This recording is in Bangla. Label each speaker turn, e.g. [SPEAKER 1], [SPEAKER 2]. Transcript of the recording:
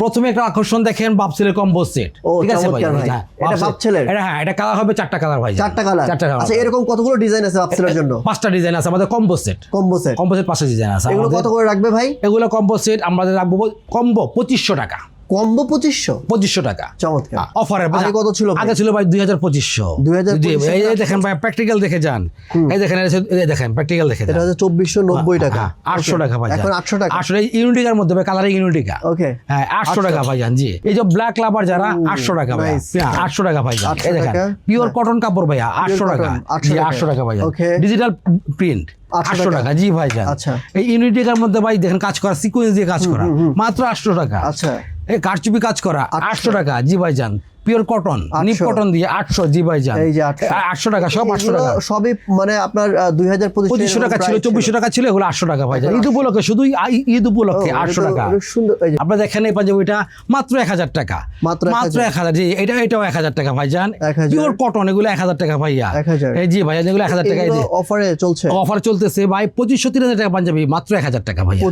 [SPEAKER 1] প্রথমে একটা আকর্ষণ দেখেন বাপ ছেলের কম্বো সেট, ঠিক আছে ভাই?
[SPEAKER 2] এটা বাপ ছেলের,
[SPEAKER 1] হ্যাঁ এটা কালার হবে 4টা কালার ভাই,
[SPEAKER 2] 4টা কালার। আচ্ছা এরকম কতগুলো ডিজাইন আছে বাপ ছেলের জন্য?
[SPEAKER 1] 5টা ডিজাইন আছে আমাদের কম্বো সেট।
[SPEAKER 2] কম্বো সেট
[SPEAKER 1] 5টা ডিজাইন আছে।
[SPEAKER 2] এগুলো কত করে রাখবে ভাই?
[SPEAKER 1] এগুলো কম্বো সেট আমাদের রাখবো কম্বো 2500 টাকা।
[SPEAKER 2] কম্বো 2500
[SPEAKER 1] টাকা
[SPEAKER 2] চমৎকার
[SPEAKER 1] অফারে।
[SPEAKER 2] আগে কত ছিল?
[SPEAKER 1] আগে ছিল ভাই 2500। এই দেখেন ভাই প্র্যাকটিক্যাল দেখে যান, এই দেখেন এই দেখেন প্র্যাকটিক্যাল দেখে
[SPEAKER 2] এটা হচ্ছে 2490 টাকা।
[SPEAKER 1] 800 টাকা ভাই,
[SPEAKER 2] এখন 800 টাকা।
[SPEAKER 1] আসলে ইউনিটিকার মধ্যে ভাই কালারে ইউনিটিকা,
[SPEAKER 2] ওকে
[SPEAKER 1] হ্যাঁ 800 টাকা ভাই জান। জি এই যে ব্ল্যাক লাভার যারা 800 টাকা ভাই, 800 টাকা ভাই জান। এই দেখেন পিওর কটন কাপড় ভাইয়া 800 টাকা। জি 800 টাকা ভাই জান। ডিজিটাল প্রিন্ট 800 টাকা। জি ভাই জান।
[SPEAKER 2] আচ্ছা
[SPEAKER 1] এই ইউনিটিকার মধ্যে ভাই দেখেন কাজ করা, সিকোয়েন্স দিয়ে কাজ করা, মাত্র 800 টাকা।
[SPEAKER 2] আচ্ছা
[SPEAKER 1] এই কারচুপি কাজ করা 800 টাকা। জি ভাই জান। পিওর কটন নিপ কটন দিয়ে 800। জি ভাই জান।
[SPEAKER 2] এই যে
[SPEAKER 1] 800 টাকা সব 800 টাকা।
[SPEAKER 2] সবই মানে আপনার 2025
[SPEAKER 1] টাকা ছিল, 2400 টাকা ছিল, এগুলো 800 টাকা ভাই জান। ঈদ উপলক্ষে, শুধু ঈদ উপলক্ষে 800 টাকা।
[SPEAKER 2] সুন্দর। এই যে
[SPEAKER 1] আপনারা দেখেন এই পাঞ্জাবিটা মাত্র 1000 টাকা, মাত্র 1000। জি এটাও 1000 টাকা ভাই জান। পিওর কটন এগুলো 1000 টাকা ভাইয়া।
[SPEAKER 2] 1000
[SPEAKER 1] এই জি ভাই এগুলো 1000 টাকা।
[SPEAKER 2] অফারে চলছে,
[SPEAKER 1] অফার চলতেছে ভাই 2500-3000 টাকা পাঞ্জাবি মাত্র 1000 টাকা ভাইয়া।